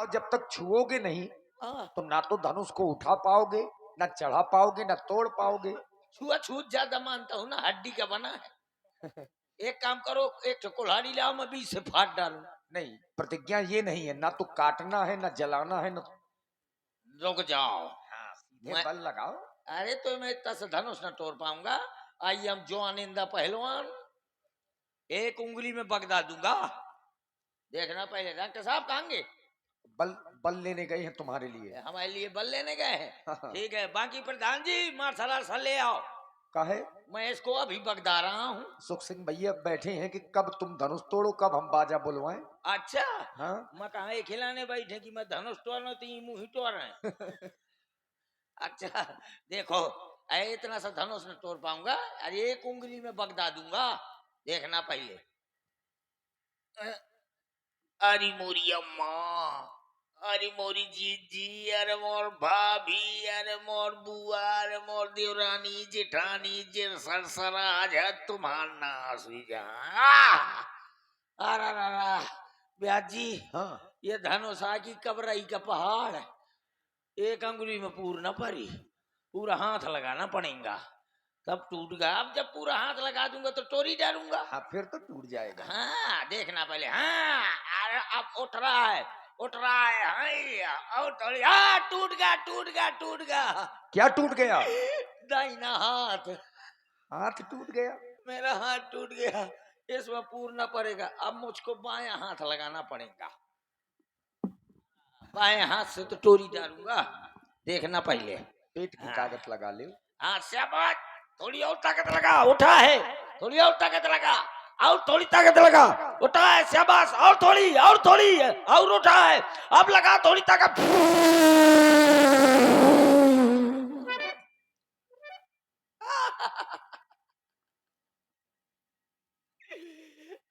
और जब तक छुओगे नहीं हाँ, तो ना तो धनुष को उठा पाओगे, ना चढ़ा पाओगे, ना तोड़ पाओगे। छुआछूत ज्यादा मानता हूँ ना, हड्डी का बना है। एक काम करो, एक ठो कुल्हाड़ी लाओ, मैं बीच से फाड़ डालू। नहीं, प्रतिज्ञा ये नहीं है, ना तो काटना है, ना जलाना है, ना। रुक जाओ। हाँ, सीधे मैं बल लगाओ। अरे तो मैं इतना से धनुष न तोड़ पाऊंगा। आई एम जो आनिंदा पहलवान, एक उंगली में बगदा दूंगा। देखना पहले डॉक्टर साहब कहेंगे बल बल लेने गए हैं तुम्हारे लिए। हमारे लिए बल लेने गए हैं। हाँ। ठीक है, बाकी प्रधान जी मार्शल आर्ट ले आओ, काहे? मैं इसको अभी बगदा रहा हूँ। सुख सिंह भैया बैठे हैं कि कब तुम धनुष तोड़ो, कब हम बाजा बुलवाएं। अच्छा, हाँ। मैं कहा ये खिलाने बैठे कि मैं धनुष तोड़ रहा, तो ये मुंह ही तोड़ रहे हैं। अच्छा, देखो, अरे इतना सा धनुष न तोड़ पाऊंगा, अरे एक उंगली में बगदा दूंगा। देखना पहले। अरे मोरी अम्मा, अरे मोरी जीजी, अरे मोर भाभी, अरे मोर बुआ, अरे मोर देवरानी जेठानी जे सरसरा आज है तुम्हारा नाश हुई जा। अरे ब्याज जी, हाँ। ये धनुषा की कबरई का पहाड़ है, एक अंगुली में पूर्ण परी, पूरा हाथ लगाना पड़ेगा तब टूट गया। अब जब पूरा हाथ लगा दूंगा तो तोड़ी डालूंगा। हाँ, फिर तो टूट जाएगा। हाँ, देखना पहले। हाँ, अरे अब उठ रहा है, उठ रहा है। हाँ, और थोड़ी, हाँ, टूट गया, टूट गया, टूट गया। क्या टूट गया? दाहिना हाथ, हाथ टूट गया। मेरा हाथ टूट गया, इसमें पूरना पड़ेगा। अब मुझको बायां हाथ लगाना पड़ेगा, बाएं हाथ से तो टोरी डालूंगा। देखना पहले। पेट की हाँ, ताकत लगा ले। हाँ, शाबाश, थोड़ी और ताकत लगा। उठा है, थोड़ी और ताकत लगा, और थोड़ी ताकत लगा। उठा है, शाबाश, और थोड़ी, और थोड़ी, और उठा है। अब लगा थोड़ी ताकत।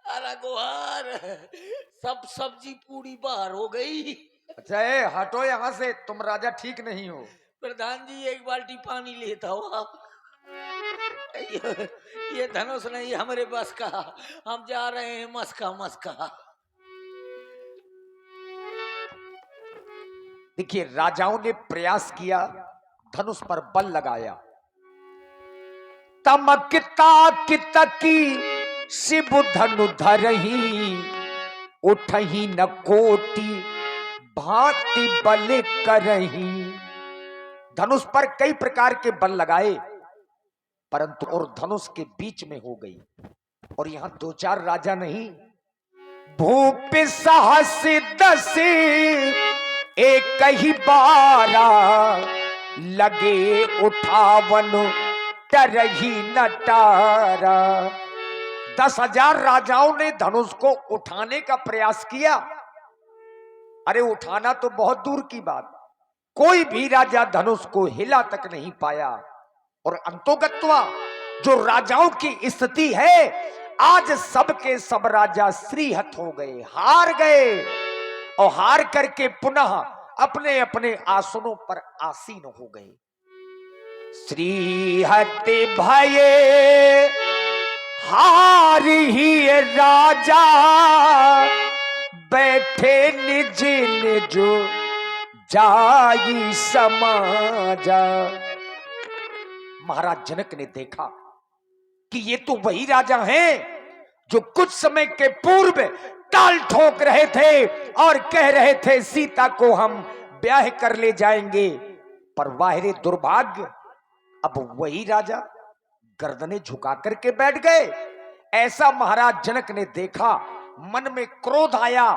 अरे गुहार, सब सब्जी पूरी बाहर हो गई। अच्छा, ए हटो यहाँ से, तुम राजा ठीक नहीं हो। प्रधान जी एक बाल्टी पानी लेता हो आप। ये धनुष नहीं हमारे बस का, हम जा रहे हैं मस्का मस्का। देखिए, राजाओं ने प्रयास किया, धनुष पर बल लगाया। तमकता कितकी शिव धनु धरही, उठही न कोटि भांति बल करही। धनुष पर कई प्रकार के बल लगाए, परंतु और धनुष के बीच में हो गई। और यहां दो चार राजा नहीं, भूप साहस 10 एक ही बारा, लगे उठावन टरही नटारा। 10,000 राजाओं ने धनुष को उठाने का प्रयास किया। अरे उठाना तो बहुत दूर की बात, कोई भी राजा धनुष को हिला तक नहीं पाया। और अंतोगत्वा जो राजाओं की स्थिति है, आज सबके सब राजा श्रीहत हो गए, हार गए, और हार करके पुनः अपने अपने आसनों पर आसीन हो गए। श्रीहत भये हार ही राजा, बैठे निज निज जाई समाजा। महाराज जनक ने देखा कि ये तो वही राजा हैं जो कुछ समय के पूर्व ताल ठोक रहे थे और कह रहे थे सीता को हम ब्याह कर ले जाएंगे। पर वाहिरे दुर्भाग्य, अब वही राजा गर्दनें झुका करके बैठ गए। ऐसा महाराज जनक ने देखा, मन में क्रोध आया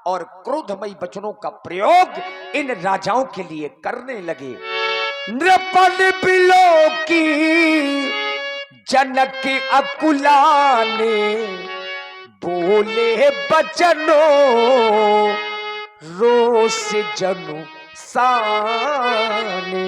और क्रोधमयी वचनों का प्रयोग इन राजाओं के लिए करने लगे। नृपन बिलो की जनक अकुलाने, बोले बचनो रोष जनु साने।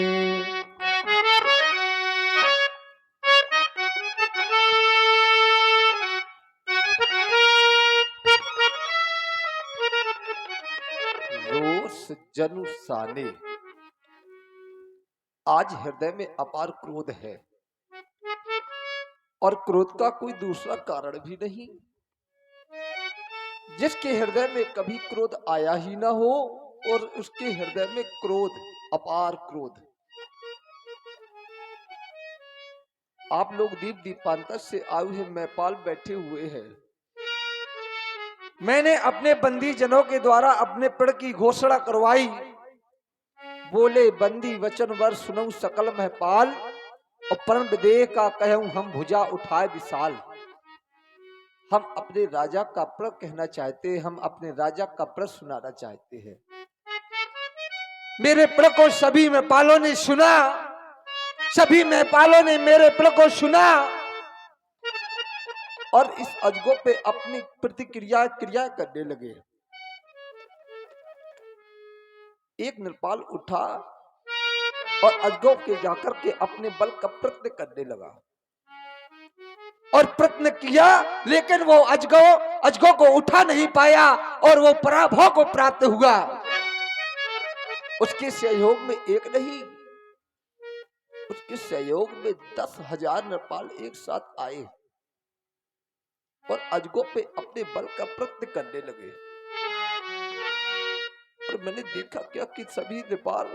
रोष जनु साने। आज हृदय में अपार क्रोध है, और क्रोध का कोई दूसरा कारण भी नहीं। जिसके हृदय में कभी क्रोध आया ही ना हो, और उसके हृदय में क्रोध, अपार क्रोध। आप लोग दीप दीपांतर से आए हुए मैपाल बैठे हुए हैं। मैंने अपने बंदी जनों के द्वारा अपने प्रण की घोषणा करवाई। बोले बंदी वचन वर सुनऊ सकल महपाल, और प्रण विदेह का कहूं हम भुजा उठाए विशाल। हम अपने राजा का प्रण कहना चाहते हैं, हम अपने राजा का प्रण सुनाना चाहते हैं। मेरे प्रण को सभी महपालों ने सुना, सभी महपालों ने मेरे प्रण को सुना और इस अजगो पे अपनी प्रतिक्रिया करने लगे। एक नृपाल उठा और अजगो के जाकर के अपने बल का प्रयत्न करने लगा और प्रयत्न किया, लेकिन वो अजगो को उठा नहीं पाया और वो पराभव को प्राप्त हुआ। उसके सहयोग में एक नहीं, उसके सहयोग में 10,000 नृपाल एक साथ आए और अजगो पे अपने बल का प्रयत्न करने लगे। और मैंने देखा क्या कि सभी नृपाल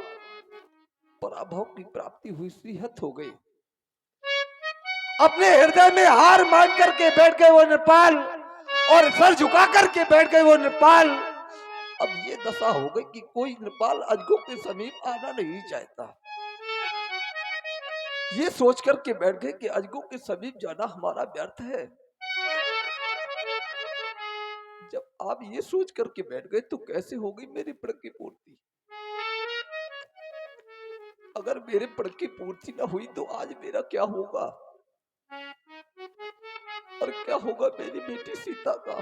पराभव की प्राप्ति हुई, श्रीहत हो गई। अपने हृदय में हार मान करके बैठ गए वो नृपाल और सर झुका करके बैठ गए वो नृपाल। अब ये दशा हो गई कि कोई नृपाल अजगो के समीप आना नहीं चाहता। ये सोच करके बैठ गए कि अजगो के समीप जाना हमारा व्यर्थ है। जब आप ये सोच करके बैठ गए तो कैसे होगी मेरी प्रण की पूर्ति? अगर मेरे प्रण की पूर्ति ना हुई तो आज मेरा क्या होगा और क्या होगा मेरी बेटी सीता का?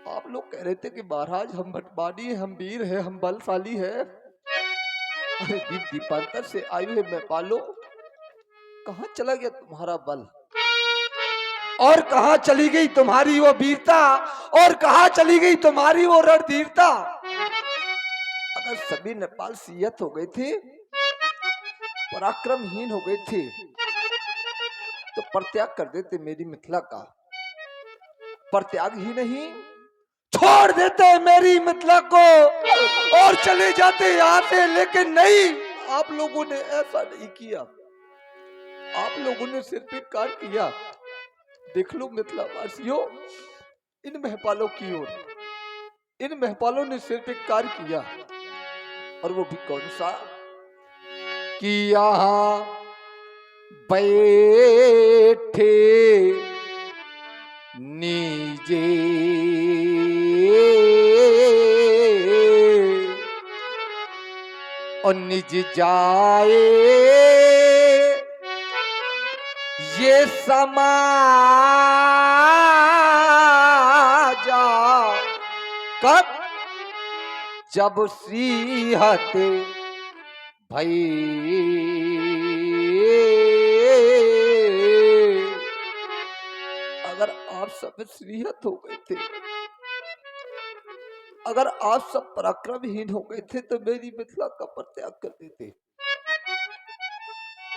आप लोग कह रहे थे कि महाराज हम भटमानी है, हम वीर है, हम बलशाली है। अरे दीप दीपांतर से आए हुए मैपालो, कहां चला गया तुम्हारा बल और कहां चली गई तुम्हारी वो वीरता और कहां चली गई तुम्हारी वो रणधीरता? अगर सभी नेपाल सियत हो गए थे, पराक्रमहीन हो गए थे, तो परित्याग कर देते मेरी मिथिला का। परित्याग ही नहीं, छोड़ देते मेरी मिथिला को और चले जाते यहां से, लेकिन नहीं, आप लोगों ने ऐसा नहीं किया। आप लोगों ने सिर पे कार किया। देख लो मिथिला वासियों, इन महपालों की ओर, इन महपालों ने सिर पे कार किया, और वो भी कौन सा कि यहां बैठे नीजे और निज जाए ये समाजा, कब जब श्रीहत भई। अगर आप सब श्रीहत हो गए थे, अगर आप सब पराक्रमहीन हो गए थे, तो मेरी मिथिला का परित्याग कर देते,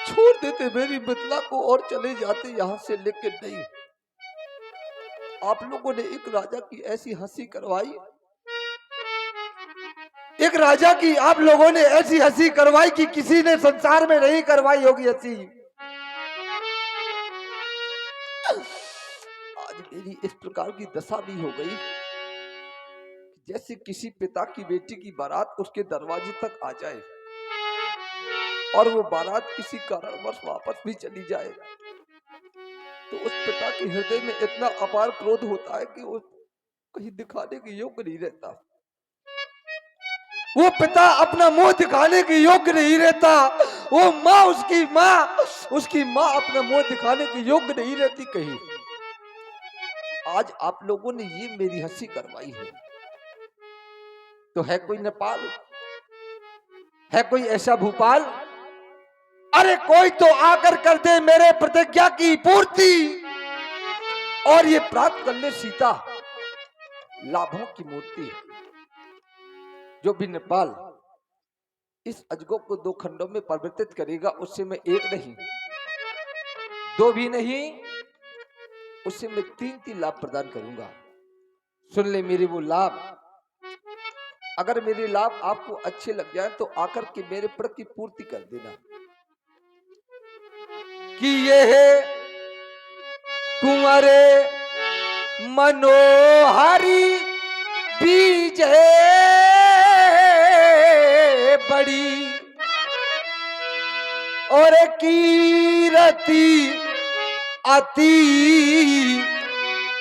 छोड़ देते मेरी मिथिला को और चले जाते यहां से। लेकिन नहीं, आप लोगों ने एक राजा की ऐसी हंसी करवाई, एक राजा की आप लोगों ने ऐसी हंसी करवाई कि किसी ने संसार में नहीं करवाई होगी हंसी। आज मेरी इस प्रकार की दशा भी हो गई, जैसे किसी पिता की बेटी की बारात उसके दरवाजे तक आ जाए और वो बारात किसी कारणवश वापस भी चली जाए, तो उस पिता के हृदय में इतना अपार क्रोध होता है कि वो कहीं दिखाने के योग्य नहीं रहता। वो पिता अपना मुंह दिखाने के योग्य नहीं रहता। वो माँ, उसकी माँ अपना मुंह दिखाने के योग्य नहीं रहती कहीं। आज आप लोगों ने ये मेरी हंसी करवाई है, तो है कोई नेपाल, है कोई ऐसा भूपाल? अरे कोई तो आकर कर दे मेरे प्रतिज्ञा की पूर्ति और ये प्राप्त कर ले सीता, लाभों की मूर्ति। जो भी नेपाल इस अजगो को 2 खंडों में परिवर्तित करेगा, उससे मैं 1 नहीं, 2 भी नहीं, उससे मैं 3 लाभ प्रदान करूंगा। सुन ले मेरे वो लाभ अगर मेरे लाभ आपको अच्छे लग जाए तो आकर के मेरे प्रण की पूर्ति कर देना कि ये है कुंवरे मनोहरी बीज है बड़ी और कीरति अति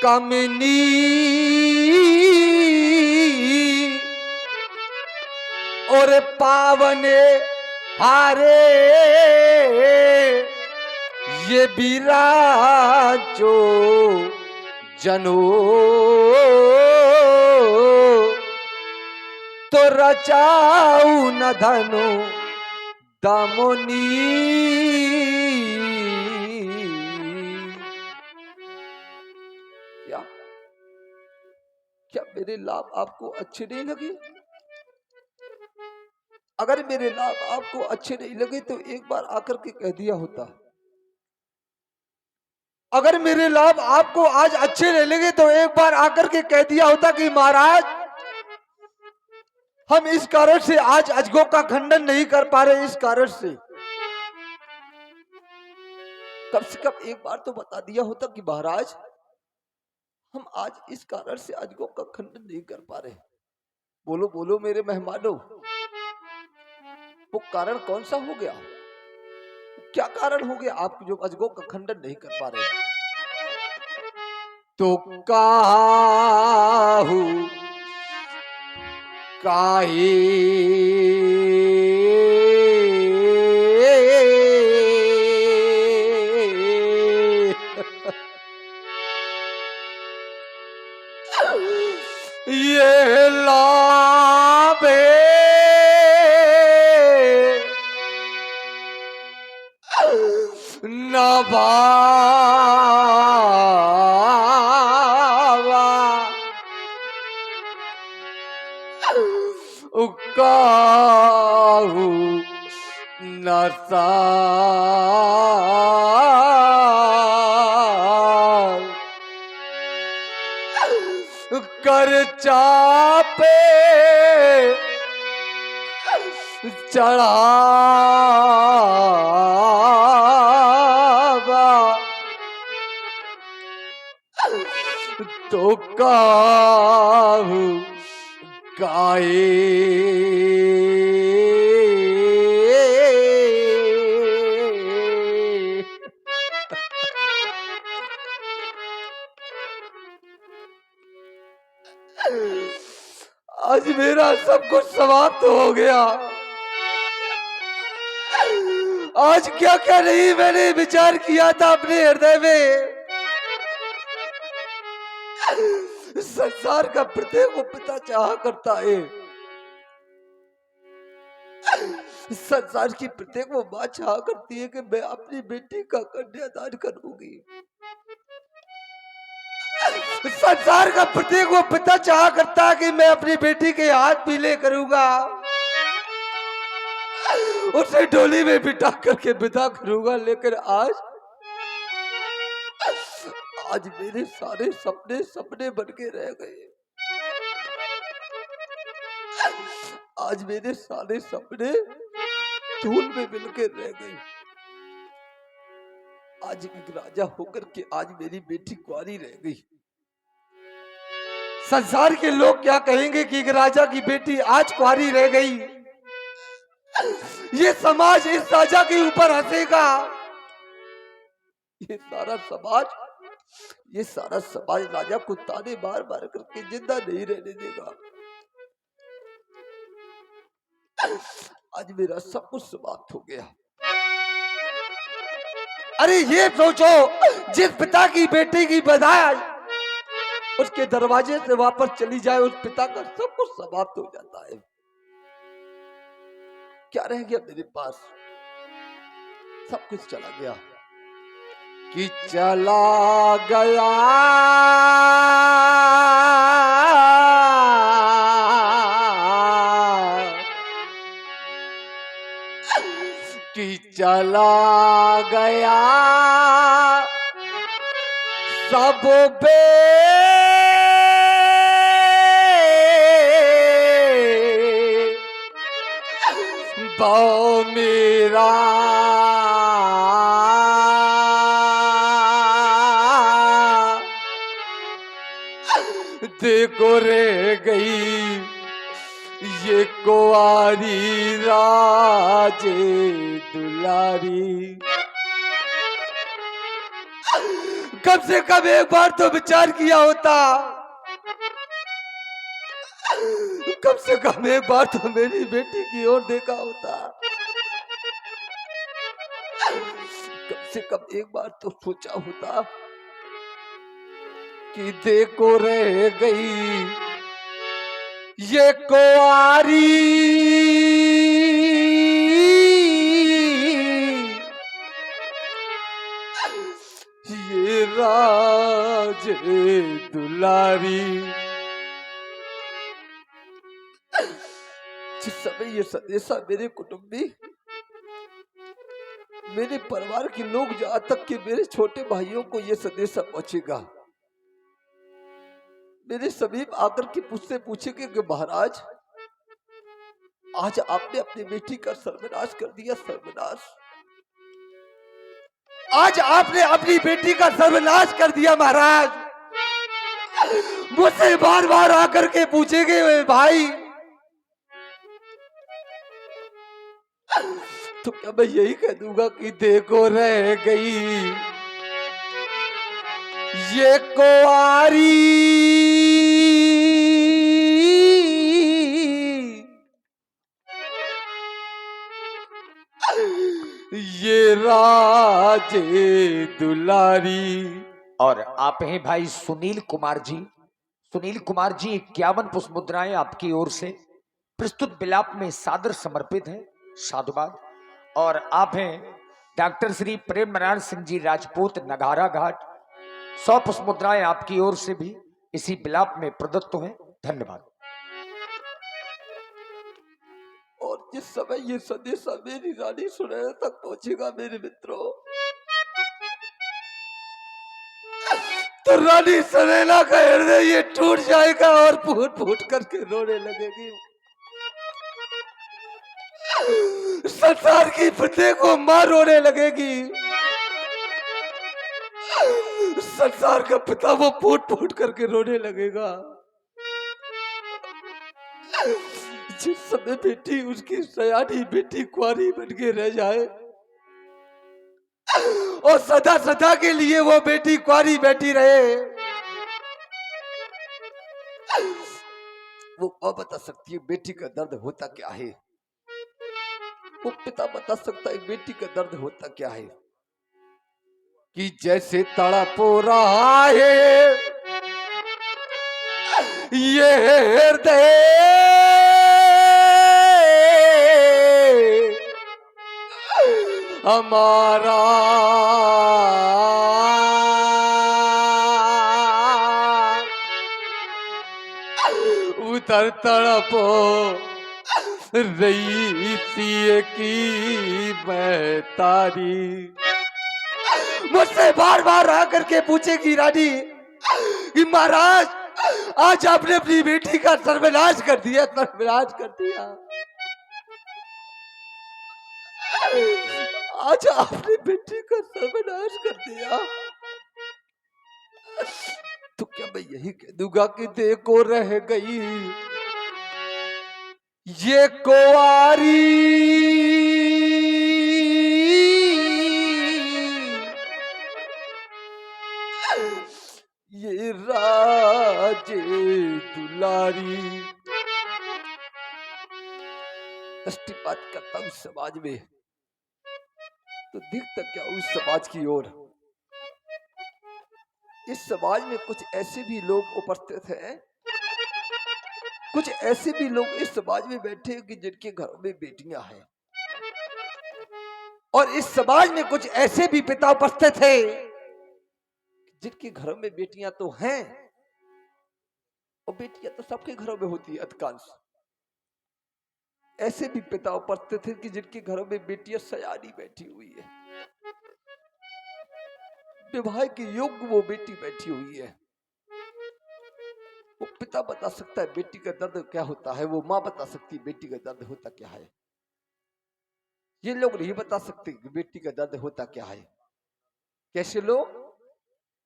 कमनी और पावने हारे ये विराजो जनो तो रचाऊ न धनो दामोनी। क्या क्या मेरे लाभ आपको अच्छे नहीं लगे? अगर मेरे लाभ आपको अच्छे नहीं लगे तो एक बार आकर के कह दिया होता। अगर मेरे लाभ आपको आज अच्छे नहीं लगे तो एक बार आकर के कह दिया होता कि महाराज हम इस कारण से आज अजगों का खंडन नहीं कर पा रहे, इस कारण से। कम से कम एक बार तो बता दिया होता कि महाराज हम आज इस कारण से अजगों का खंडन नहीं कर पा रहे। बोलो बोलो मेरे मेहमानों, वो कारण कौन सा हो गया? क्या कारण हो गया आप जो अजगों का खंडन नहीं कर पा रहे? तो काहू काहे ये लाभे न भावा काहू न कर चापे चढ़ावा तो काहू गाए आज मेरा सब कुछ समाप्त हो गया। आज क्या क्या नहीं मैंने विचार किया था अपने हृदय में। संसार का प्रत्येक वो पिता चाहा करता है, संसार की प्रत्येक वो माँ चाहा करती है कि मैं अपनी बेटी का कन्यादान करूंगी। संसार का प्रत्येक वो पिता चाहा करता है कि मैं अपनी बेटी के हाथ पीले करूंगा, उसे डोली में बिठा करके विदा करूंगा। लेकिन आज मेरे सारे सपने सपने बन के रह गए। आज मेरे सारे सपने धूल में मिल के रह गए। आज एक राजा होकर के आज मेरी बेटी कुंवारी रह गई। संसार के लोग क्या कहेंगे कि एक राजा की बेटी आज कुंवारी रह गई। ये समाज इस राजा के ऊपर हंसेगा। ये सारा समाज राजा को ताने मार मार करके जिंदा नहीं रहने देगा। आज मेरा सब कुछ समाप्त हो गया। अरे ये सोचो, जिस पिता की बेटी की बधाई उसके दरवाजे से वापस चली जाए, उस पिता का सब कुछ समाप्त हो जाता है। क्या रह गया मेरे पास? सब कुछ चला गया। कि चला गया कि चला गया सब बे पाओ मेरा देखो रह गई ये कुंवारी राजे दुलारी। कम से कम एक बार तो विचार किया होता, कम से कम एक बार तो मेरी बेटी की ओर देखा होता, कम से कम एक बार तो सोचा होता कि देखो रह गई ये कुंवारी ये राजे दुलारी। जिस समय ये संदेशा मेरे कुटुंबी, मेरे परिवार के लोग, जहां तक कि मेरे छोटे भाइयों को ये संदेशा पहुंचेगा, मेरे समीप आकर के पूछेंगे कि महाराज आज आपने अपनी बेटी का सर्वनाश कर दिया। सर्वनाश, आज आपने अपनी बेटी का सर्वनाश कर दिया महाराज। मुझसे बार बार आकर के पूछेंगे भाई, तो क्या मैं यही कह दूंगा कि देखो रह गई ये कुंवारी ये राजे दुलारी। और आप हैं भाई सुनील कुमार जी। सुनील कुमार जी 51 पुष्प मुद्राएं आपकी ओर से प्रस्तुत विलाप में सादर समर्पित है, साधुवाद। और आप हैं डॉक्टर श्री प्रेम नारायण सिंह जी राजपूत नगारा घाट, 100 पुष्प मुद्राएं आपकी ओर से भी इसी विलाप में प्रदत्त हैं, धन्यवाद। और जिस समय ये संदेशा मेरी रानी सुनैना तक पहुंचेगा मेरे मित्रों, तो रानी सुनैना का हृदय ये टूट जाएगा और फूट फूट करके रोने लगेगी। संसार की फतेह को मां रोने लगेगी। संसार का पिता वो फूट फूट करके रोने लगेगा। जिस समय बेटी, उसकी सयानी बेटी कुंवारी बन के रह जाए और सदा सदा के लिए वो बेटी कुंवारी बैठी रहे, वो मां बता सकती है बेटी का दर्द होता क्या है। वो पिता बता सकता है बेटी का दर्द होता क्या है। कि जैसे तड़प रहा है ये हृदय हमारा, उधर तड़प रही थी की मैं तारी। मुझसे बार बार आकर के पूछेगी रानी कि महाराज आज आपने अपनी बेटी का सर्वनाश कर दिया, सर्वनाश कर दिया। आज आपने बेटी का सर्वनाश कर दिया, तो क्या मैं यही कह दूंगा कि देखो रह गई ये कुंवारी ये राजे दुलारी। दृष्टिपात करता हूं समाज में तो दिखता क्या उस समाज की ओर। इस समाज में कुछ ऐसे भी लोग उपस्थित हैं, कुछ ऐसे भी लोग इस समाज में बैठे हैं कि जिनके घरों में बेटियां हैं, और इस समाज में कुछ ऐसे भी पिता उपस्थित हैं जिनके घरों में बेटियां तो हैं, और बेटियां तो सबके घरों में होती है अधिकांश। ऐसे भी पिता उपस्थित हैं कि जिनके घरों में बेटियां सयानी बैठी हुई है, विवाह के योग्य वो बेटी बैठी हुई है। वो पिता बता सकता है बेटी का दर्द क्या होता है, वो मां बता सकती है बेटी का दर्द होता क्या है। ये लोग नहीं बता सकते कि बेटी का दर्द होता क्या है। कैसे लोग?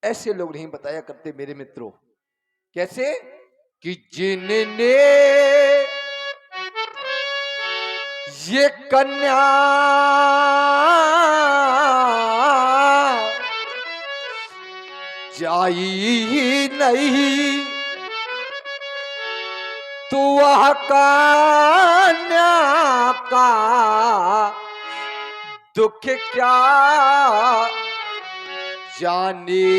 ऐसे लोग नहीं बताया करते मेरे मित्रों। कैसे? कि जिनने ये कन्या जाई ही नहीं, तो वह कन्या का दुख क्या जाने।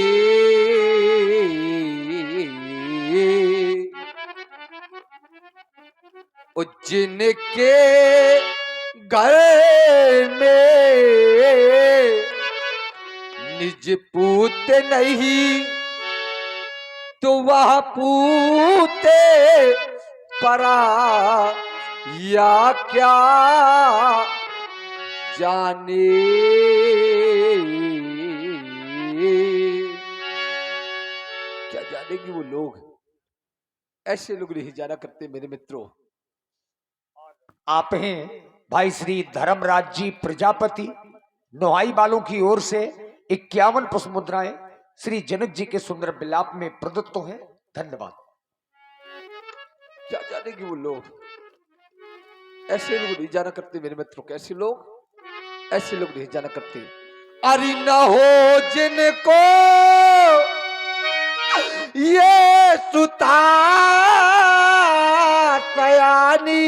जिनके घर में निज पूत नहीं, तो वह पूते परा या क्या जाने। क्या जानेंगे वो लोग? ऐसे लोग नहीं जाना करते मेरे मित्रों। आप हैं भाई श्री धर्मराज जी प्रजापति, नोहाई वालों की ओर से 51 पुष्प मुद्राएं श्री जनक जी के सुंदर विलाप में प्रदत्त हैं। धन्यवाद। क्या जानेंगे वो लोग? ऐसे लोग नहीं जाना करते मेरे मित्रों। कैसे लोग? ऐसे लोग नहीं जाना करते। अरे ना हो जिनको ये सुता सयानी,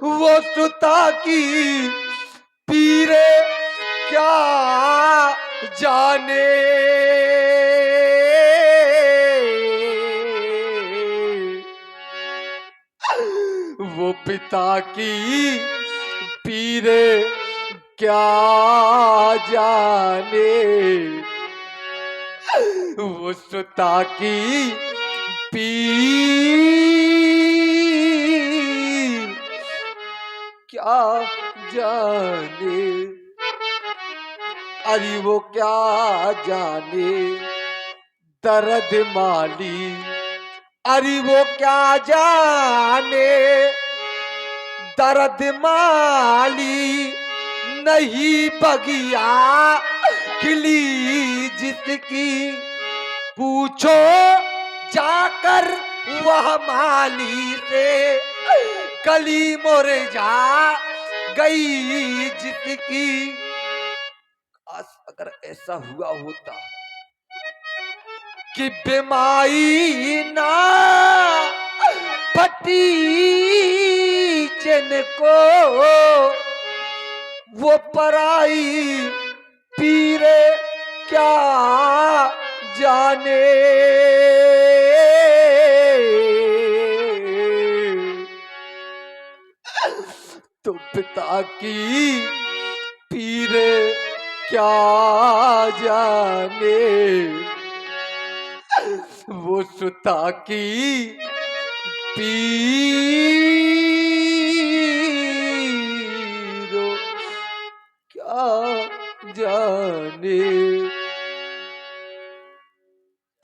वो सुता की पीरे क्या जाने। वो पिता की पीरे क्या जाने, वो सुता की पीर क्या जाने। अरे वो क्या जाने दर्द माली, अरे वो क्या जाने दर्द माली। नहीं बगिया खिली जिसकी, पूछो जाकर वह माली से। कली मुरझा गई जिसकी। अगर ऐसा हुआ होता कि बीमारी ना पटी जिनको, वो पराई पीरे क्या जाने। तो पिता की पीरे क्या जाने, वो सुता की पीरो क्या जाने।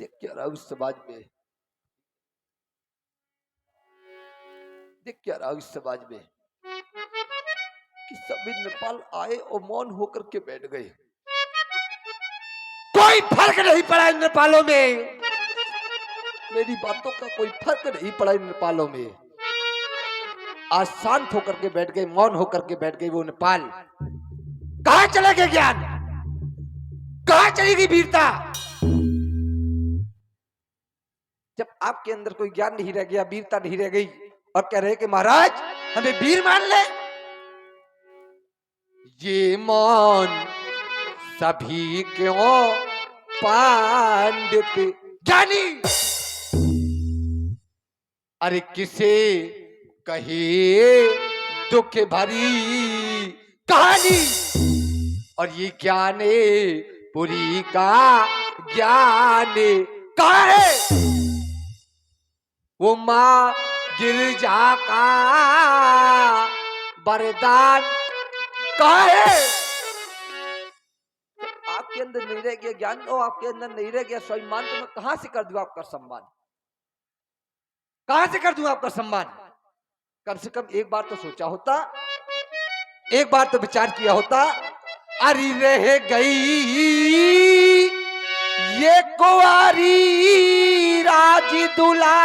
देख क्या रहा उस समाज में, देख क्या रहा उस समाज में कि सभी नेपाल आए और मौन होकर के बैठ गए। कोई फर्क नहीं पड़ा इन नेपालों में। मेरी बातों का कोई फर्क नहीं पड़ा इन नेपालों में। आज शांत होकर के बैठ गए, मौन होकर के बैठ गए वो नेपाल। कहां चले गए ज्ञान? कहां चलेगी वीरता? जब आपके अंदर कोई ज्ञान नहीं रह गया, वीरता नहीं रह गई, और कह रहे कि महाराज हमें वीर मान ले। ये मौन सभी क्यों पांडित ज्ञानी, अरे किसे कहे दुख भरी कहानी। और ये ज्ञाने पुरी का ज्ञान कहाँ है? वो माँ गिरजा का वरदान कहाँ है? आपके अंदर नहीं रह गया ज्ञान, और आपके अंदर नहीं रह गया स्वाभिमान, तो मैं कहां से कर दूं आपका सम्मान? कहां से कर दूं आपका सम्मान? कम से कम एक बार तो सोचा होता, एक बार तो विचार किया होता। अरे रह गई ये कुंवारी राज दुलारी,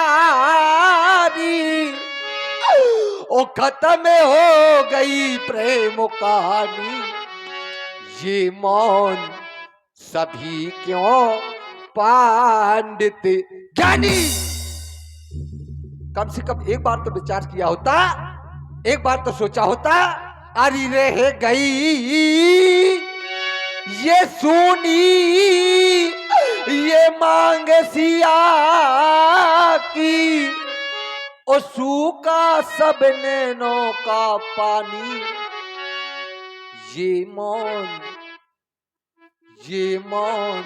ओ खत्म हो गई प्रेम कहानी, ये मौन सभी क्यों पंडित ज्ञानी। कम से कम एक बार तो विचार किया होता, एक बार तो सोचा होता। अरे रह गई ये सुनी ये मांग सिया की, ओ सूखा सब नैनों का पानी, ये मौन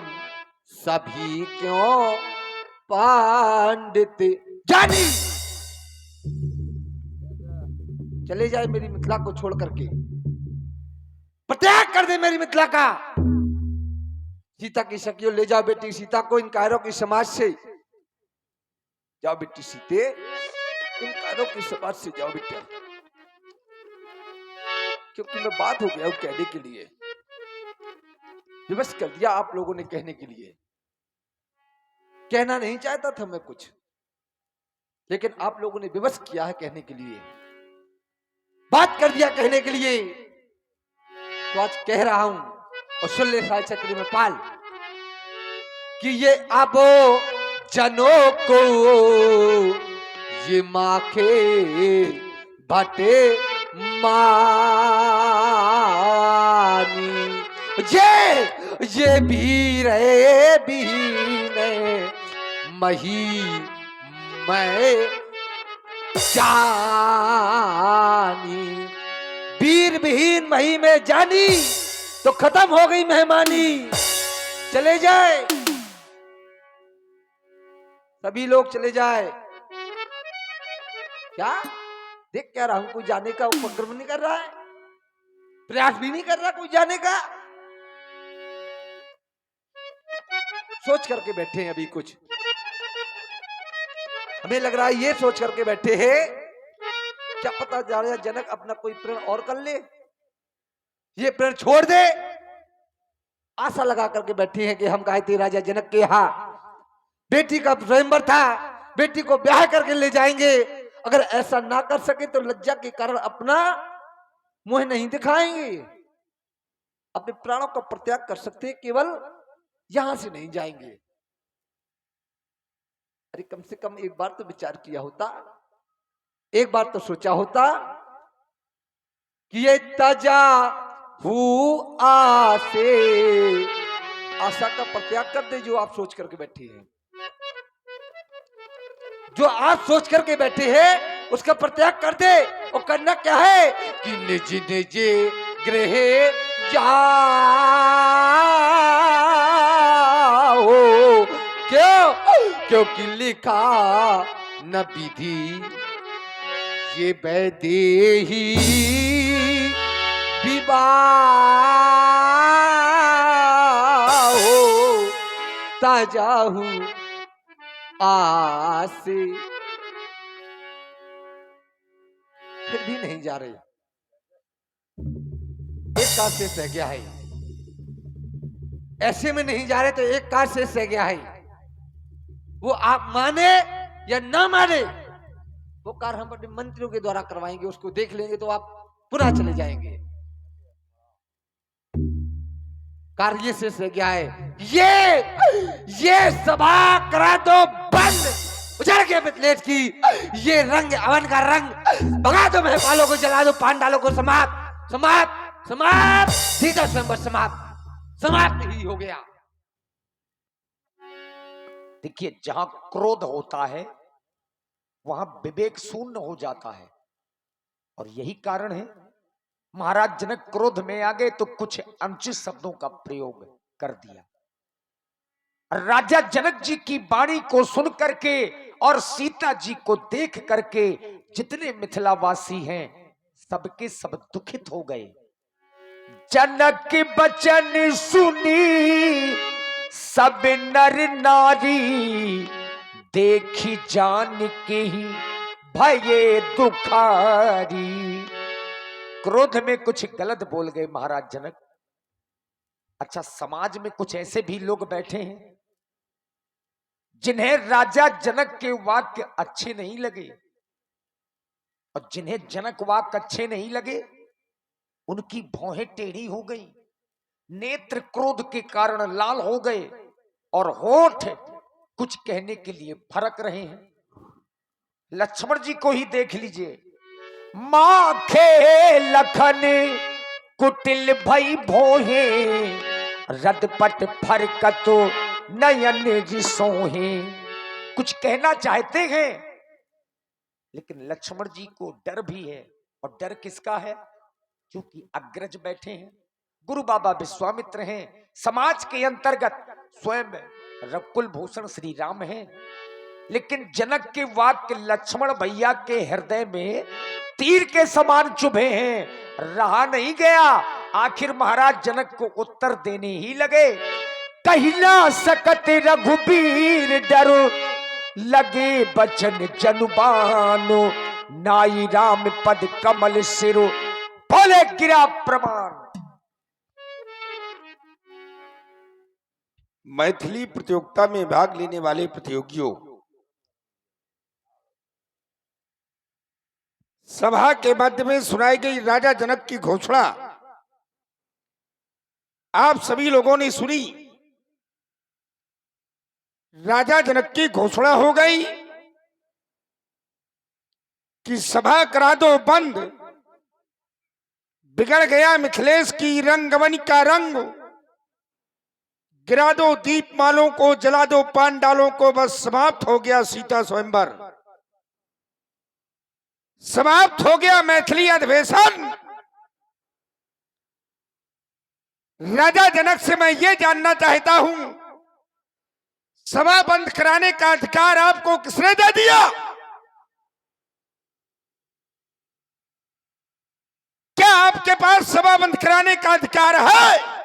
सभी क्यों पंडित ज्ञानी। चले जाए मेरी मिथिला को छोड़ करके, प्रत्याग कर दे मेरी मिथिला का। सीता की सखियों ले जाओ बेटी सीता को इन कायरों की समाज से, जाओ बेटी सीते इन कायरों की समाज से जाओ बेटा, क्योंकि मैं बात हो गया हूं कहने के लिए, विवश कर दिया आप लोगों ने कहने के लिए। कहना नहीं चाहता था मैं कुछ, लेकिन आप लोगों ने विवश किया है कहने के लिए, बात कर दिया कहने के लिए, तो आज कह रहा हूं। और सुन ले साहित्य चक्र में पाल कि ये आबो जनों को ये माखे भटे मानी, ये बीरे बीने मही मैं जानी, वीर विहीन मही में जानी, तो खत्म हो गई मेहमानी। चले जाए सभी लोग, चले जाए। क्या देख क्या रहा हूं, कोई जाने का उपक्रम नहीं कर रहा है, प्रयास भी नहीं कर रहा कोई जाने का, सोच करके बैठे हैं अभी कुछ। हमें लग रहा है ये सोच करके बैठे हैं, क्या पता राजा जनक अपना कोई प्रण और कर ले, ये प्रण छोड़ दे। आशा लगा करके बैठे हैं कि हम कहे थे राजा जनक के यहाँ बेटी का स्वयंवर था, बेटी को ब्याह करके ले जाएंगे। अगर ऐसा ना कर सके तो लज्जा के कारण अपना मुंह नहीं दिखाएंगे, अपने प्राणों का परित्याग कर सकते हैं, केवल यहां से नहीं जाएंगे। अरे कम से कम एक बार तो विचार किया होता, एक बार तो सोचा होता कि ये तजा आसे, आशा का परित्याग कर दे। जो आप सोच करके बैठे हैं, जो आप सोच करके बैठे हैं उसका परित्याग कर दे। और करना क्या है कि निज निज गृह जाओ, क्यों? क्योंकि लिखा न विधि ये वैदेही विवाह ताजाहू आसे। फिर भी नहीं जा रहे, एक कार शेष रह गया है, ऐसे में नहीं जा रहे तो एक कार शेष रह गया है। वो आप माने या ना माने, वो कार हम अपने मंत्रियों के द्वारा करवाएंगे, उसको देख लेंगे तो आप पुनः चले जाएंगे। कार्य शेष रह गया है, ये सभा करा दो बंद, उजाड़ के मिथिलेश की ये रंग अवन का रंग, भगा दो महपालों को, जला दो पांडालों को, समाप्त समाप्त समाप्त, सीता स्वयंवर समाप्त, समाप्त ही हो गया। देखिए जहां क्रोध होता है वहां विवेक शून्य हो जाता है, और यही कारण है महाराज जनक क्रोध में आ गए तो कुछ अनुचित शब्दों का प्रयोग कर दिया। राजा जनक जी की वाणी को सुन करके और सीता जी को देख करके जितने मिथिलावासी हैं सबके सब दुखित हो गए। जनक के वचन सुनी सब नर नारी, देखी जान के ही भये दुखारी। क्रोध में कुछ गलत बोल गए महाराज जनक। अच्छा, समाज में कुछ ऐसे भी लोग बैठे हैं जिन्हें राजा जनक के वाक्य अच्छे नहीं लगे, और जिन्हें जनक वाक्य अच्छे नहीं लगे उनकी भौहें टेढ़ी हो गई, नेत्र क्रोध के कारण लाल हो गए, और होठ कुछ कहने के लिए फरक रहे हैं। लक्ष्मण जी को ही देख लीजिए। माखे लखन कुटिल भई भोहे, रदपट फरकतो नयन रिसोहे। कुछ कहना चाहते हैं लेकिन लक्ष्मण जी को डर भी है, और डर किसका है? क्योंकि अग्रज बैठे हैं, गुरु बाबा विश्वामित्र हैं, समाज के अंतर्गत स्वयं रकुल भूषण श्री राम हैं। लेकिन जनक के वाक्य लक्ष्मण भैया के हृदय में तीर के समान चुभे हैं, रहा नहीं गया। आखिर महाराज जनक को उत्तर देने ही लगे। कहिला सकत रघुबीर डरो, लगे बचन जनुबानो, नाई राम पद कमल सिरो, बोले गिरा प्रमाण। मैथिली प्रतियोगिता में भाग लेने वाले प्रतियोगियों, सभा के मध्य में सुनाई गई राजा जनक की घोषणा आप सभी लोगों ने सुनी। राजा जनक की घोषणा हो गई कि सभा करा दो बंद, बिगड़ गया मिथिलेश की रंगमणि का रंग, गिरा दो दीपमालों को, जला दो पांडालों को, बस समाप्त हो गया सीता स्वयंवर, समाप्त हो गया मैथिली अधिवेशन। राजा जनक से मैं ये जानना चाहता हूं, सभा बंद कराने का अधिकार आपको किसने दे दिया? क्या आपके पास सभा बंद कराने का अधिकार है?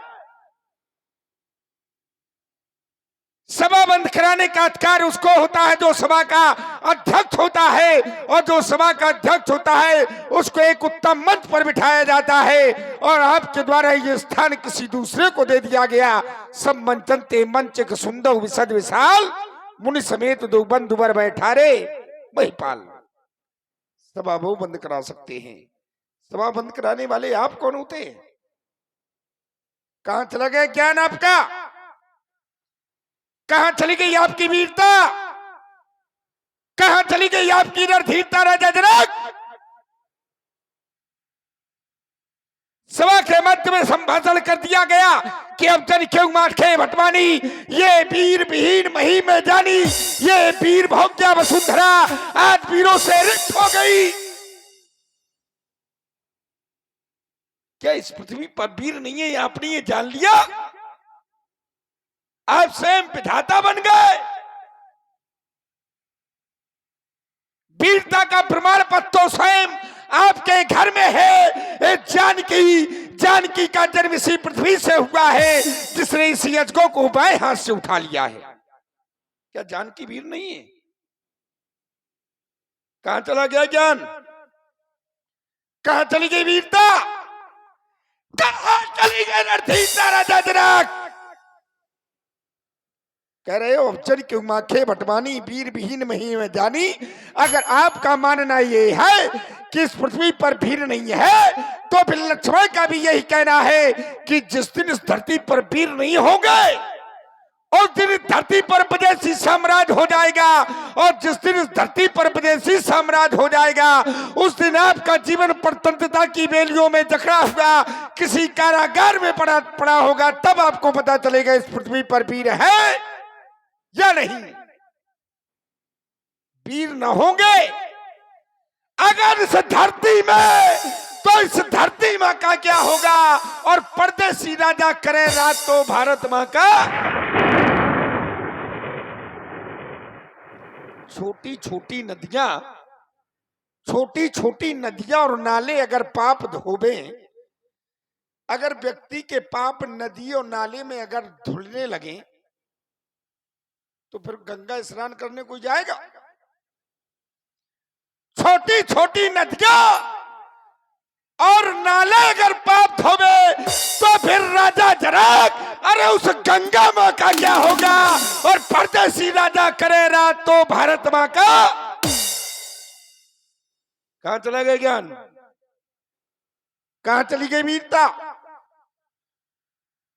सभा बंद कराने का अधिकार उसको होता है जो सभा का अध्यक्ष होता है, और जो सभा का अध्यक्ष होता है उसको एक उत्तम मंच पर बिठाया जाता है, और आपके द्वारा ये स्थान किसी दूसरे को दे दिया गया। सब मंचनते मंच एक सुंदर विशद विशाल, मुनि समेत दो बंधु वर बैठारे महिपाल। सभा वो बंद करा सकते हैं। सभा बंद कराने वाले आप कौन होते हैं? कहां चला गया ज्ञान आपका? कहां चली गई आपकी वीरता? कहां चली गई आपकी रणधीरता राजा जनक? सभा के मध्य में संभाषण कर दिया गया कि अब जन क्यों माखे भटवानी, ये वीर विहीन मही में जानी, ये वीर भोग्या वसुंधरा आज वीरों से रिक्त हो गई। क्या इस पृथ्वी पर वीर नहीं है? आपने ये जान लिया? आप स्वयं विधाता बन गए। वीरता का प्रमाण पत्र तो स्वयं आपके घर में है। जानकी का जन्म इसी पृथ्वी से हुआ है, जिसने इसी अजगो को बाएं हाथ से उठा लिया है। क्या जानकी वीर नहीं है? कहां चला गया ज्ञान? कहां चली गई वीरता? कहां चली गई रणधीरता राजा जनक? कह रहे हो जन क्यों माखे भटवानी, वीर विहीन मही में जानी। अगर आपका मानना ये है कि इस पृथ्वी पर वीर नहीं है, तो फिर लक्ष्मण का भी यही कहना है कि जिस दिन इस धरती पर वीर नहीं होंगे, और जिस दिन धरती पर विदेशी साम्राज्य हो जाएगा, और जिस दिन इस धरती पर विदेशी साम्राज्य हो जाएगा, उस दिन आपका जीवन परतंत्रता की बेलियों में जकड़ा हुआ किसी कारागार में पड़ा होगा। तब आपको पता चलेगा इस पृथ्वी पर वीर है या नहीं। वीर न होंगे अगर इस धरती में, तो इस धरती मां का क्या होगा? और परदेसी राजा करे राज तो भारत मां का। छोटी छोटी नदियां और नाले अगर पाप धोबे, अगर व्यक्ति के पाप नदी और नाले में अगर धुलने लगे, तो फिर गंगा स्नान करने कोई जाएगा? छोटी छोटी नदियां और नाले अगर पाप धोवे तो फिर राजा जनक, अरे उस गंगा माँ का क्या होगा? और परदेसी राजा करे रात तो भारत माँ का कहां चला गया ज्ञान? कहां चली गई वीरता?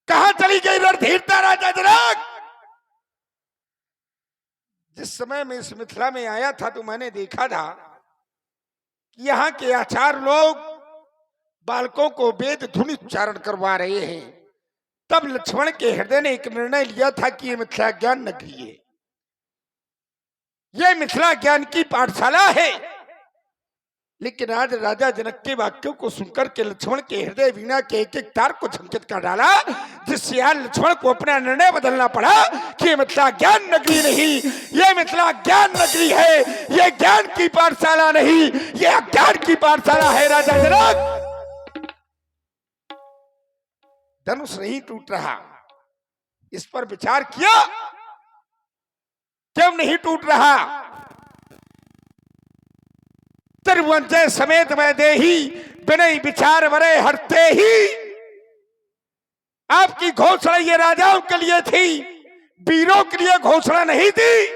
कहां चली गई रणधीरता राजा जनक? जिस समय मैं इस मिथिला में आया था तो मैंने देखा था कि यहाँ के आचार्य लोग बालकों को वेद धुन उच्चारण करवा रहे हैं। तब लक्ष्मण के हृदय ने एक निर्णय लिया था कि ये मिथिला ज्ञान नगरी है, ये मिथिला ज्ञान की पाठशाला है। लेकिन आज राजा जनक के वाक्यों को सुनकर के लक्ष्मण के हृदय वीणा के एक एक तार को झंझट कर डाला, जिससे आज लक्ष्मण को अपना निर्णय बदलना पड़ा कि ये मिथिला ज्ञान नगरी नहीं, ये मिथिला ज्ञान नगरी है, ये ज्ञान की पाठशाला नहीं, ये अज्ञान की पाठशाला है। राजा जनक, धनुष नहीं टूट रहा, इस पर विचार किया? क्यों नहीं टूट रहा? त्रिभुवन समेत मैं देही विनय विचार वरे हरते ही। आपकी घोषणा ये राजाओं के लिए थी, वीरों के लिए घोषणा नहीं थी।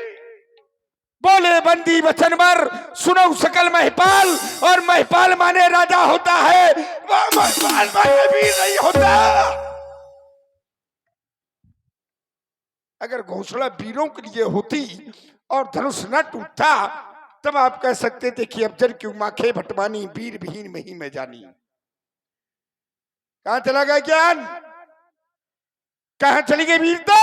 बोले बंदी वचन वर सुनो सकल महिपाल, और महिपाल माने राजा होता है, महिपाल माने वीर नहीं होता। अगर घोषणा वीरों के लिए होती और धनुष न टूटता तब आप कह सकते थे कि अफजल की उमाखे भटमानी वीर विहीन मही में जानी। कहां चला गया ज्ञान? कहां चली गई वीरता?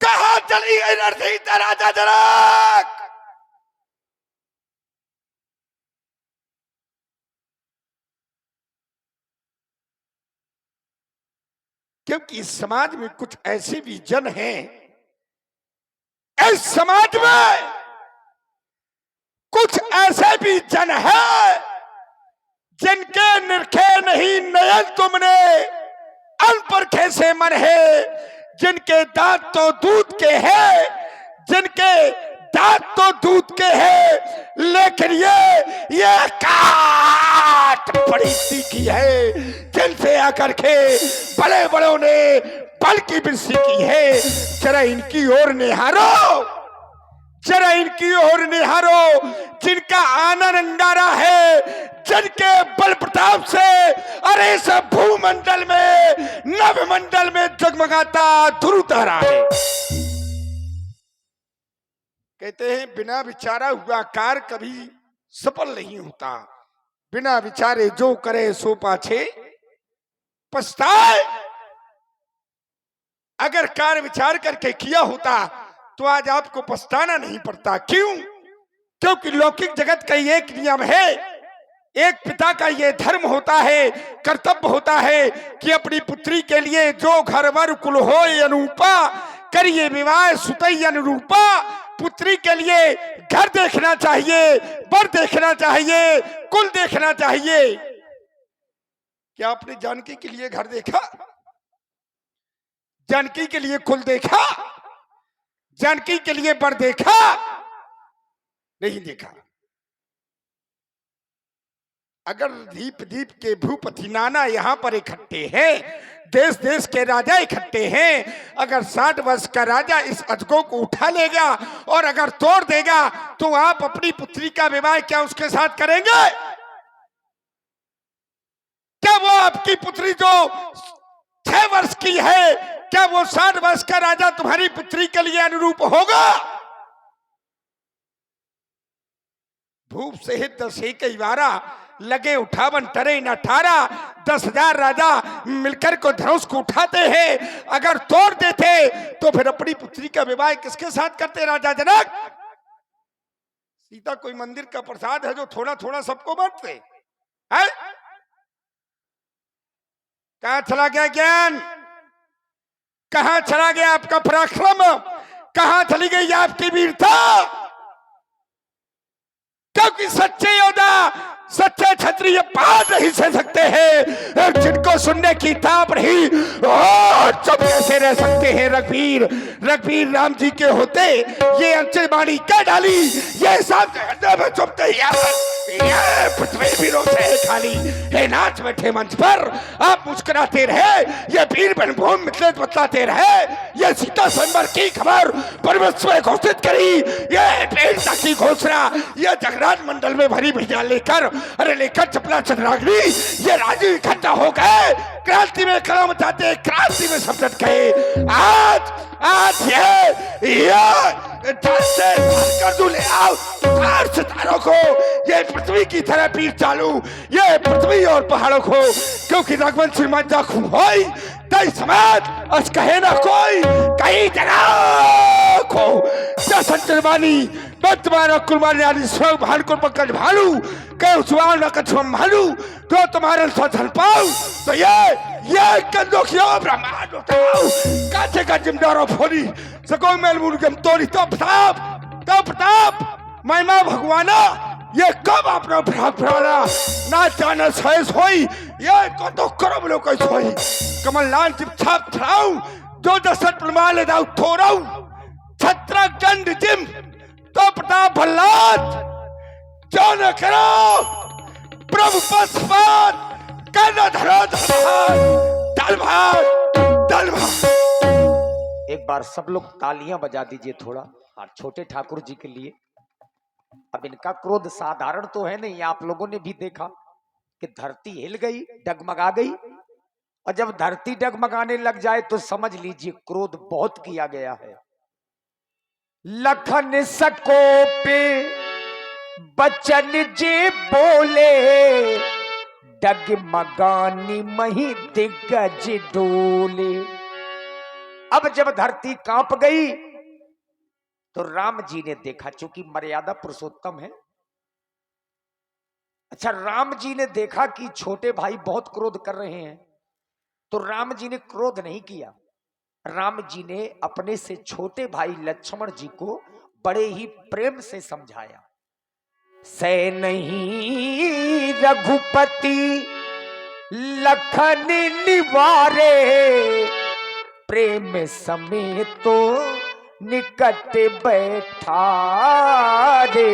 कहां चली गई रणधीरता राजा जनक? क्योंकि इस समाज में कुछ ऐसे भी जन हैं, इस समाज में कुछ ऐसे भी जन हैं जिनके निरखे नहीं नयन तुमने, अनपरखे से मन है, जिनके दांत तो दूध के हैं, जिनके दांत तो दूध के हैं, लेकिन ये काट बड़ी तीखी है, जिनसे आकर के बड़े बड़ों ने बल की वृष्टि की है। जरा इनकी ओर निहारो, जरा इनकी ओर निहारो, जिनका आनंद अंगारा है, जिनके बल प्रताप से अरे सब भूमंडल में नवमंडल में जगमगाता ध्रुव तारा है। कहते हैं बिना विचारा हुआ कार्य कभी सफल नहीं होता, बिना विचारे जो करे सो पाछे पछताए। अगर कार्य विचार करके किया होता तो आज आपको पछताना नहीं पड़ता। क्यों? क्योंकि लौकिक जगत का एक नियम है, एक पिता का ये धर्म होता है, कर्तव्य होता है कि अपनी पुत्री के लिए जो घर वर कुल हो अनुरूपा करिए विवाह सुतई अनुरूपा। पुत्री के लिए घर देखना चाहिए, वर देखना चाहिए, कुल देखना चाहिए। क्या आपने जानकी के लिए घर देखा? जानकी के लिए कुल देखा? जानकी के लिए वर देखा? नहीं देखा। अगर दीप दीप के भूपति नाना यहाँ पर इकट्ठे हैं, देश देश के राजा इकट्ठे हैं, अगर 60 वर्ष का राजा इस अजगों को उठा लेगा और अगर तोड़ देगा तो आप अपनी पुत्री का विवाह क्या उसके साथ करेंगे? क्या वो आपकी पुत्री जो 6 वर्ष की है, क्या वो 60 वर्ष का राजा तुम्हारी पुत्री के लिए अनुरूप होगा? भूप सहित 10 कई बारा लगे उठावन टरे न 18, 10,000 राजा मिलकर को धनुष को उठाते हैं। अगर तोड़ देते तो फिर अपनी पुत्री का विवाह किसके साथ करते राजा जनक? सीता कोई मंदिर का प्रसाद है जो थोड़ा थोड़ा सबको बांटते हैं? कहां चला गया ज्ञान? कहां चला गया आपका पराक्रम? कहां चली गई आपकी वीरता? क्योंकि सच्चे योद्धा, सच्चे क्षत्रिय बात नहीं सह सकते हैं, जिनको सुनने की ताप नहीं और चुप कैसे रह सकते हैं। रघुवीर राम जी के होते ये अंचलवाणी क्या डाली, ये सब हृदय में चुपते ये पृथ्वी वीरों से है खाली। हे नाच बैठे मंच पर आप मुस्कुराते रहे, ये वीर भूमि मिथिलेश बतलाते रहे, ये सीता स्वयंवर की खबर परमेश्वर घोषित करी, ये प्रेरणा की घोषणा ये जगराज मंडल में भरी भेजा लेकर, अरे लेकर चपला चंद्राग्नि ये राजू इकट्ठा हो गए, क्रांति में कलम चाहते, क्रांति में शब्द कहे। आज ये कर दूं, ले आओ सितारों को, ये पृथ्वी की तरह पीर चालू, ये पृथ्वी और पहाड़ों को, क्योंकि रघुवंश श्रीमान जाखू होई तई समाज अस कहे ना कोई, कहीं जगह को संचरवानी वर्तमान कुर्बानी आदि स्व भान को पकड़ भालू कहो सुवान कछम भालू तो तुम्हारे स्वधन पाऊ, तो ये कंदों की ब्रह्मांड उठाओ, काचे का जिम्मेदारों फोड़ी सको मेल मुर्गम तोड़ी तो प्रताप महिमा भगवाना, ये कब अपना भ्राला ना जाना सहस होई, ये को तो करम लोग कैसे होई, कमलनाथ जिप छाप छाऊ जो दशरथ प्रमाण ले दाऊ थोराऊ, छत्र गंड जिम तो प्रताप भल्लाद, जो न करो प्रभु पशुपात करना धरो दल भात। एक बार सब लोग तालियां बजा दीजिए थोड़ा, और छोटे ठाकुर जी के लिए। अब इनका क्रोध साधारण तो है नहीं, आप लोगों ने भी देखा कि धरती हिल गई, डगमगा गई, और जब धरती डगमगाने लग जाए तो समझ लीजिए क्रोध बहुत किया गया है। लखन सको पे बचन जे बोले, डगमगानी मही दिग्गज डोले। अब जब धरती कांप गई तो राम जी ने देखा, चूंकि मर्यादा पुरुषोत्तम है, अच्छा राम जी ने देखा कि छोटे भाई बहुत क्रोध कर रहे हैं, तो राम जी ने क्रोध नहीं किया, राम जी ने अपने से छोटे भाई लक्ष्मण जी को बड़े ही प्रेम से समझाया। से नहीं रघुपति लखन निवारे, प्रेम समेत तो निकट बैठा रे।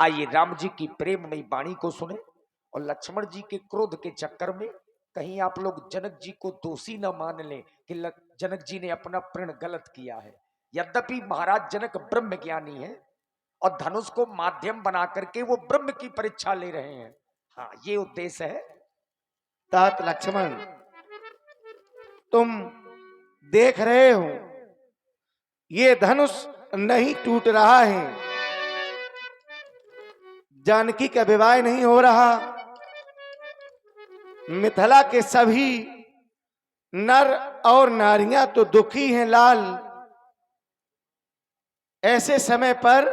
आइए राम जी की प्रेममयी वाणी को सुने, और लक्ष्मण जी के क्रोध के चक्कर में कहीं आप लोग जनक जी को दोषी न मान लें कि जनक जी ने अपना प्रण गलत किया है। यद्यपि महाराज जनक ब्रह्म ज्ञानी है और धनुष को माध्यम बना करके वो ब्रह्म की परीक्षा ले रहे हैं, हाँ ये उद्देश्य है। तात लक्ष्मण तुम देख रहे हो ये धनुष नहीं टूट रहा है, जानकी का विवाह नहीं हो रहा, मिथिला के सभी नर और नारियां तो दुखी हैं लाल। ऐसे समय पर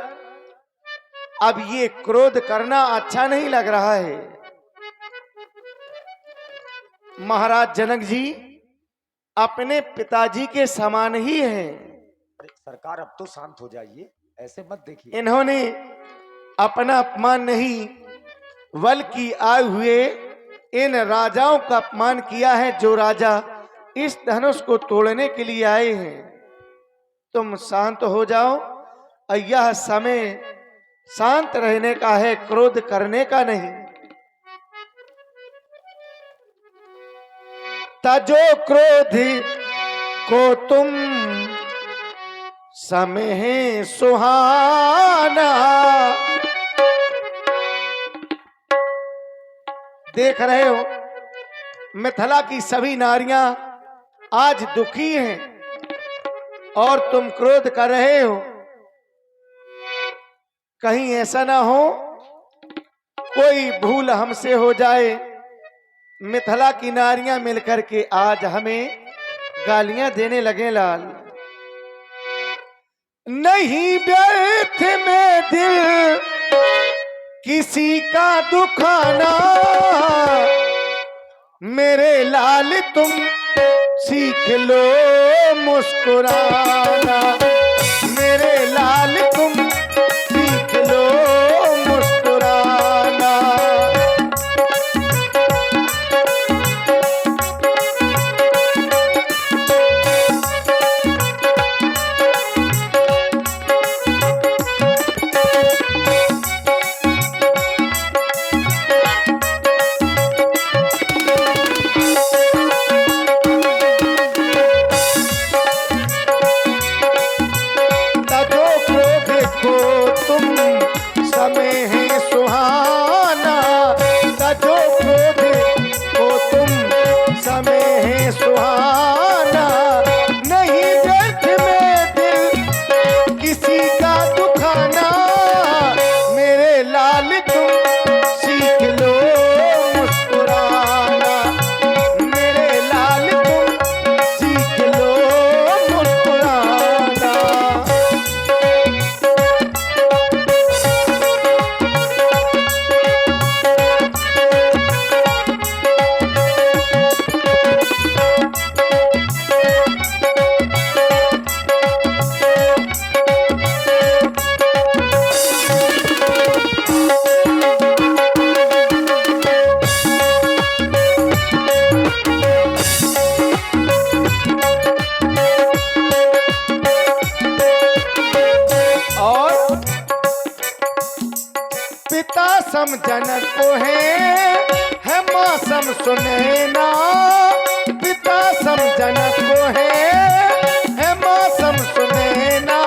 अब ये क्रोध करना अच्छा नहीं लग रहा है। महाराज जनक जी अपने पिताजी के समान ही हैं। सरकार अब तो शांत हो जाइए, ऐसे मत देखिए। इन्होंने अपना अपमान नहीं बल्कि आए हुए इन राजाओं का अपमान किया है, जो राजा इस धनुष को तोड़ने के लिए आए हैं। तुम शांत हो जाओ, यह समय शांत रहने का है, क्रोध करने का नहीं। तजो क्रोध को तुम समय सुहाना। देख रहे हो मिथिला की सभी नारियां आज दुखी हैं और तुम क्रोध कर रहे हो। कहीं ऐसा ना हो कोई भूल हमसे हो जाए, मिथिला की नारियां मिलकर के आज हमें गालियां देने लगे लाल। नहीं व्यर्थ में दिल किसी का दुखाना, मेरे लाल तुम सीख लो मुस्कुराना, मेरे लाल तुम सीख पिता सम जनक को है माँ सम सुनैना। पिता सम जनक को है माँ सम सुनैना।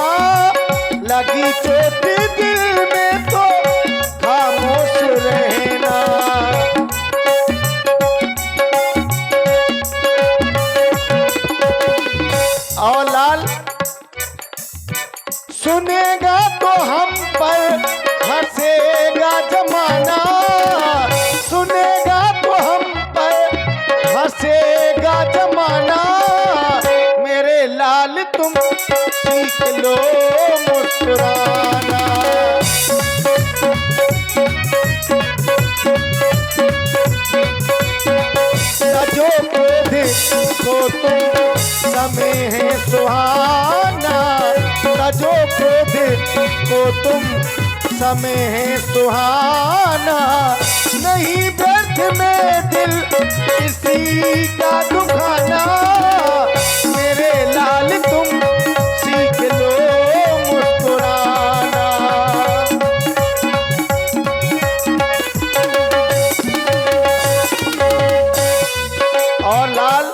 लगी चोट दिल में तो खामोश रहना। और लाल सुनेगा तो हम पर हंसेगा जमाना। सुनेगा तो हम पर हंसेगा जमाना। मेरे लाल तुम सीख लो मुस्कुराना। सजो क्रोध को तुम समय है सुहाना। सजो क्रोध को तुम समय है सुहाना। नहीं व्यर्थ में दिल किसी का दुखाना। मेरे लाल तुम सीख लो मुस्कुराना। और लाल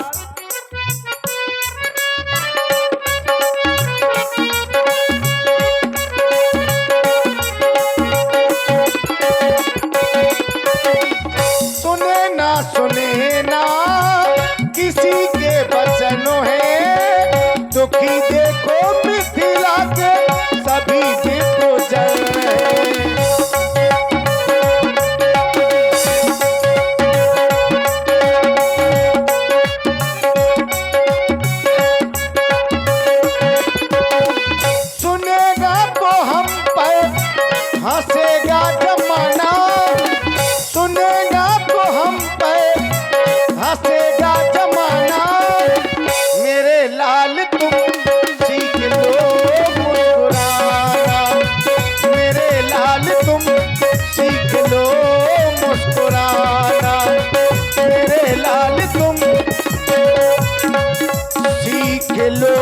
सुने ना किसी के बचनों है। दुखी देखो मिथिला के सभी देखो जन है। सुनेगा तो हम पर हंसेगा जमाना। सुनेगा तो हम पर हंसेगा जमाना। मेरे लाल तुम सीख लो मुस्कुराना। मेरे लाल तुम सीख लो मुस्कुराना। मेरे लाल तुम सीख लो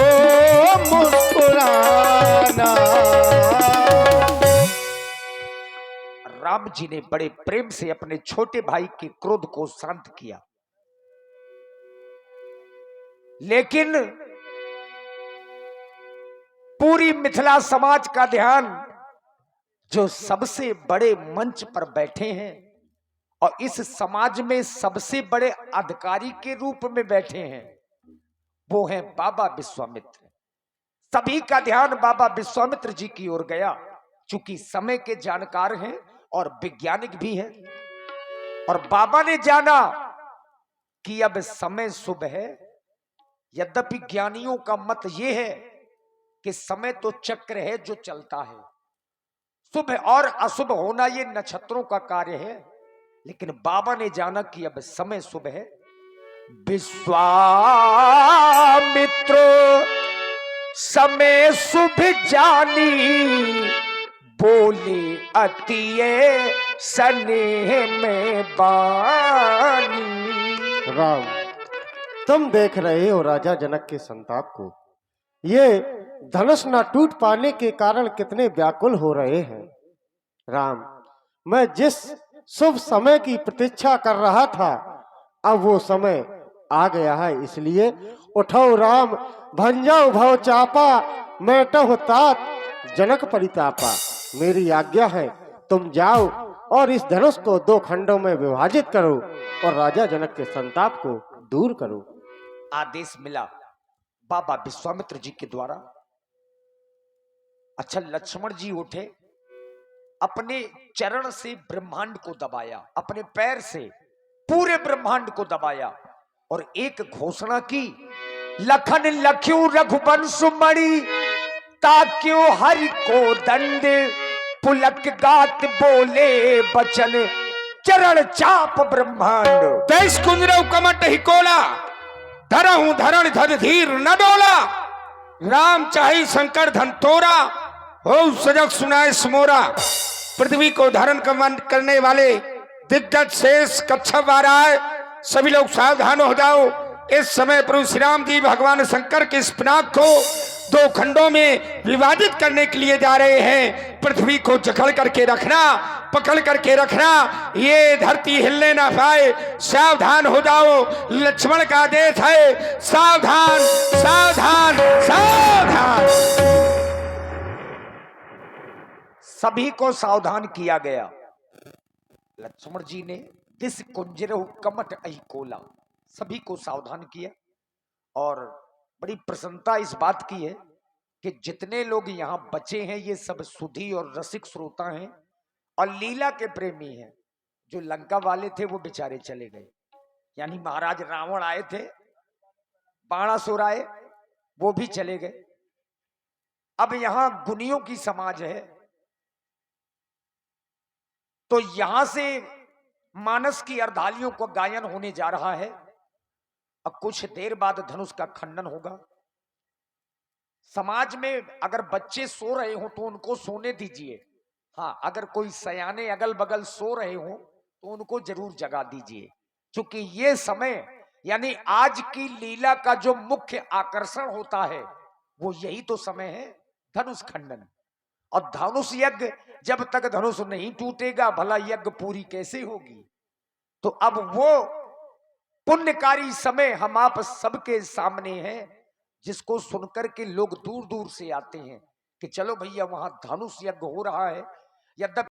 मुस्कुराना। राम जी ने बड़े प्रेम से अपने छोटे भाई के क्रोध को शांत किया, लेकिन पूरी मिथिला समाज का ध्यान जो सबसे बड़े मंच पर बैठे हैं और इस समाज में सबसे बड़े अधिकारी के रूप में बैठे हैं, वो हैं बाबा विश्वामित्र। सभी का ध्यान बाबा विश्वामित्र जी की ओर गया, चूंकि समय के जानकार हैं और वैज्ञानिक भी हैं। और बाबा ने जाना कि अब समय शुभ है। यद्यपि ज्ञानियों का मत यह है कि समय तो चक्र है जो चलता है, शुभ और अशुभ होना ये नक्षत्रों का कार्य है, लेकिन बाबा ने जाना कि अब समय शुभ है। विश्वामित्र समय शुभ जानी, बोले अतिये स्नेह में बानी। राम, तुम देख रहे हो राजा जनक के संताप को। ये धनुष न टूट पाने के कारण कितने व्याकुल हो रहे हैं। राम, मैं जिस शुभ समय की प्रतीक्षा कर रहा था, अब वो समय आ गया है, इसलिए उठो राम, भंजाओ भव चापा, मैटो तात जनक परितापा। मेरी आज्ञा है, तुम जाओ और इस धनुष को 2 खंडों में विभाजित करो और राजा जनक के संताप को दूर करो। आदेश मिला बाबा विश्वामित्र जी के द्वारा। अच्छा, लक्ष्मण जी उठे, अपने चरण से ब्रह्मांड को दबाया, अपने पैर से पूरे ब्रह्मांड को दबाया और एक घोषणा की, लखन लख्यू रघुवंश मणि, ताक्यो हरि को दंड, पुलक गात बोले बचन, चरण चाप ब्रह्मांड। तेईस कुंजरव कमट हिकोला, धरहूं धरण धर धीर न डोला। राम चाहे शंकर धन तोरा, हो सजग सुनाए समोरा। पृथ्वी को धारण करने वाले दिग्गज शेष कच्छप आ रहा है, सभी लोग सावधान हो जाओ। इस समय प्रभु श्री राम जी भगवान शंकर के इस पिनाक को दो खंडों में विभाजित करने के लिए जा रहे हैं। पृथ्वी को जकड़ करके रखना, पकड़ करके रखना, ये धरती हिलने ना पाए। सावधान हो जाओ, लक्ष्मण का आदेश है, सावधान सावधान सावधान। सभी को सावधान किया गया। लक्ष्मण जी ने दिस कुंजरहु कमट अहि कोला, सभी को सावधान किया। और बड़ी प्रसन्नता इस बात की है कि जितने लोग यहाँ बचे हैं ये सब सुधी और रसिक श्रोता हैं और लीला के प्रेमी हैं। जो लंका वाले थे वो बेचारे चले गए, यानी महाराज रावण आए थे, बाणासुर आए, वो भी चले गए। अब यहाँ गुनियों की समाज है, तो यहां से मानस की अर्धालियों को गायन होने जा रहा है। अब कुछ देर बाद धनुष का खंडन होगा। समाज में अगर बच्चे सो रहे हो तो उनको सोने दीजिए। हाँ, अगर कोई सयाने अगल बगल सो रहे हो तो उनको जरूर जगा दीजिए, क्योंकि ये समय यानी आज की लीला का जो मुख्य आकर्षण होता है वो यही तो समय है, धनुष खंडन। और धनुष यज्ञ, जब तक धनुष नहीं टूटेगा भला यज्ञ पूरी कैसे होगी। तो अब वो पुण्यकारी समय हम आप सबके सामने है, जिसको सुनकर के लोग दूर दूर से आते हैं कि चलो भैया वहां धनुष यज्ञ हो रहा है। यद्यपि